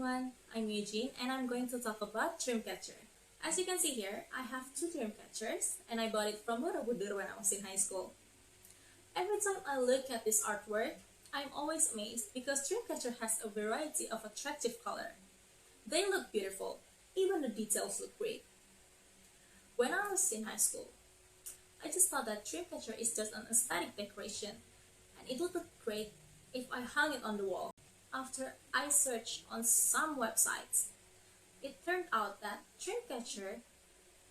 everyone, I'm Eugene and I'm going to talk about Dreamcatcher. As you can see here, I have two Dreamcatchers and I bought it from Borobudur when I was in high school. Every time I look at this artwork, I'm always amazed because Dreamcatcher has a variety of attractive color. They look beautiful, even the details look great. When I was in high school, I just thought that Dreamcatcher is just an aesthetic decoration and it would look great if I hung it on the wall. After I searched on some websites, it turned out that Dreamcatcher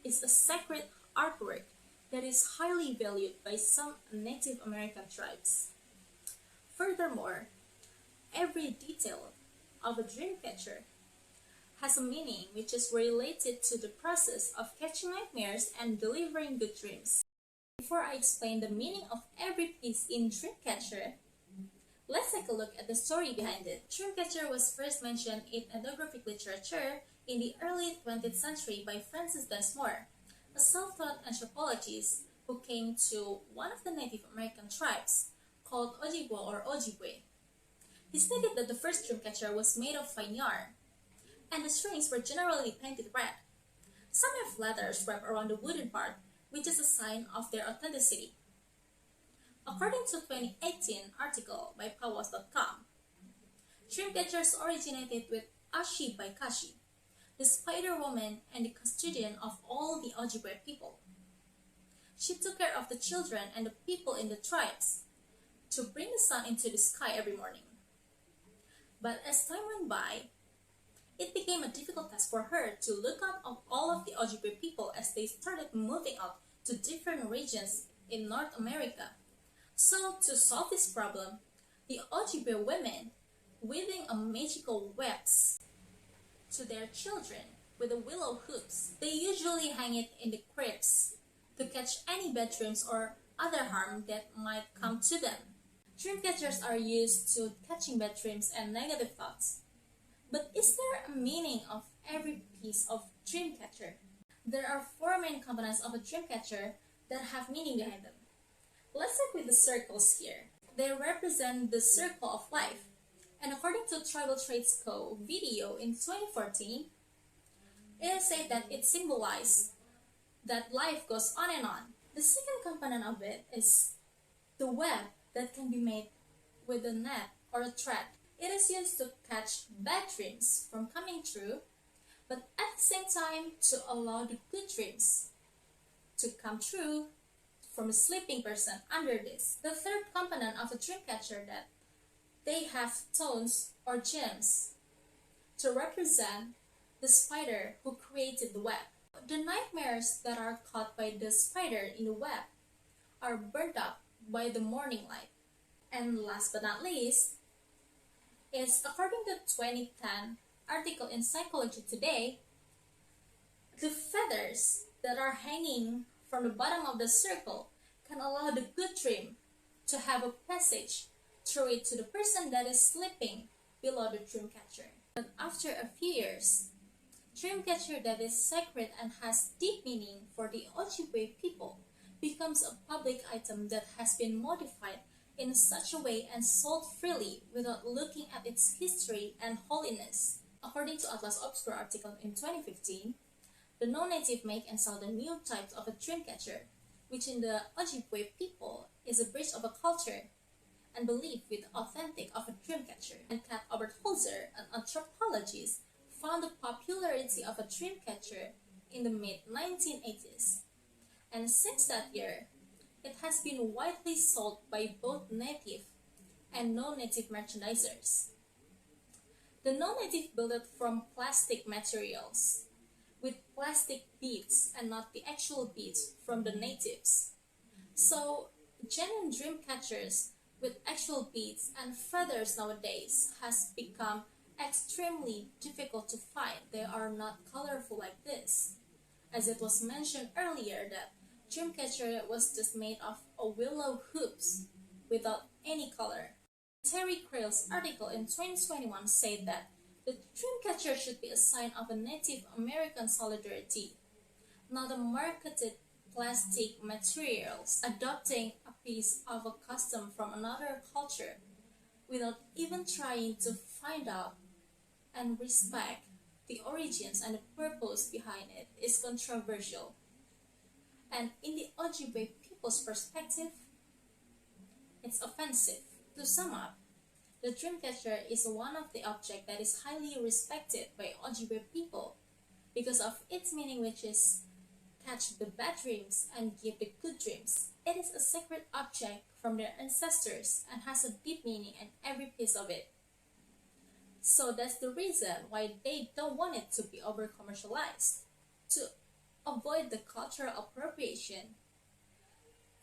is a sacred artwork that is highly valued by some Native American tribes. Furthermore, every detail of a Dreamcatcher has a meaning which is related to the process of catching nightmares and delivering good dreams. Before I explain the meaning of every piece in Dreamcatcher, let's take a look at the story behind it. Dreamcatcher was first mentioned in ethnographic literature in the early 20th century by Francis Dunsmore, a self-taught anthropologist who came to one of the Native American tribes called Ojibwa or Ojibwe. He stated that the first Dreamcatcher was made of fine yarn, and the strings were generally painted red. Some have letters wrapped around the wooden part, which is a sign of their authenticity. According to a 2018 article by Powwows.com, Dreamcatchers originated with Ashi by Kashi, the spider woman and the custodian of all the Ojibwe people. She took care of the children and the people in the tribes to bring the sun into the sky every morning. But as time went by, it became a difficult task for her to look out of all of the Ojibwe people as they started moving out to different regions in North America. So, to solve this problem, the Ojibwe women weaving a magical webs to their children with the willow hoops. They usually hang it in the cribs to catch any bad dreams or other harm that might come to them. Dreamcatchers are used to catching bad dreams and negative thoughts. But is there a meaning of every piece of Dreamcatcher? There are four main components of a Dreamcatcher that have meaning behind them. Let's start with the circles here. They represent the circle of life. And according to Tribal Traits Co. video in 2014, it is said that it symbolizes that life goes on and on. The second component of it is the web that can be made with a net or a thread. It is used to catch bad dreams from coming true, but at the same time to allow the good dreams to come true from a sleeping person under this. The third component of a Dreamcatcher that they have tones or gems to represent the spider who created the web. The nightmares that are caught by the spider in the web are burned up by the morning light. And last but not least, is according to the 2010 article in Psychology Today, the feathers that are hanging from the bottom of the circle can allow the good dream to have a passage through it to the person that is sleeping below the Dreamcatcher. But after a few years, Dreamcatcher that is sacred and has deep meaning for the Ojibwe people becomes a public item that has been modified in such a way and sold freely without looking at its history and holiness. According to Atlas Obscura article in 2015, the non-native make and sell the new types of a Dreamcatcher, which in the Ojibwe people is a bridge of a culture and belief with authentic of a Dreamcatcher. And Kat Obertholzer, an anthropologist, found the popularity of a Dreamcatcher in the mid-1980s. And since that year, it has been widely sold by both native and non-native merchandisers. The non-native build it from plastic materials, with plastic beads and not the actual beads from the natives. So, genuine Dreamcatchers with actual beads and feathers nowadays has become extremely difficult to find. They are not colorful like this. As it was mentioned earlier that Dreamcatcher was just made of a willow hoops without any color. Terry Creel's article in 2021 said that the Dreamcatcher should be a sign of a Native American solidarity, not a marketed plastic materials, adopting a piece of a custom from another culture without even trying to find out and respect the origins and the purpose behind it is controversial. And in the Ojibwe people's perspective, it's offensive. To sum up, the dreamcatcher is one of the objects that is highly respected by Ojibwe people because of its meaning, which is catch the bad dreams and give the good dreams. It is a sacred object from their ancestors and has a deep meaning in every piece of it. So that's the reason why they don't want it to be over commercialized. To avoid the cultural appropriation,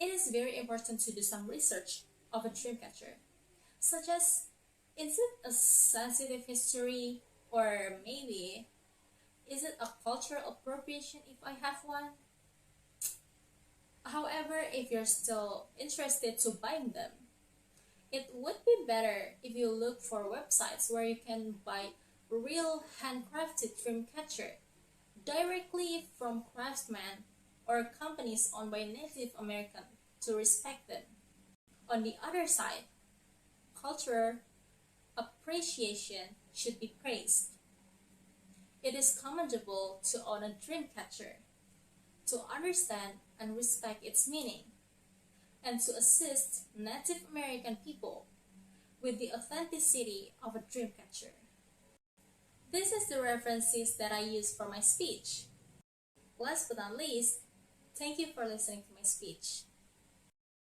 it is very important to do some research of a dreamcatcher, such as, is it a sensitive history, or maybe is it a cultural appropriation if I have one? However, if you're still interested to buying them, it would be better if you look for websites where you can buy real handcrafted dreamcatcher directly from craftsmen or companies owned by Native American to respect them. On the other side, cultural appreciation should be praised. It is commendable to own a dreamcatcher, to understand and respect its meaning, and to assist Native American people with the authenticity of a dreamcatcher. This is the references that I use for my speech. Last but not least, thank you for listening to my speech.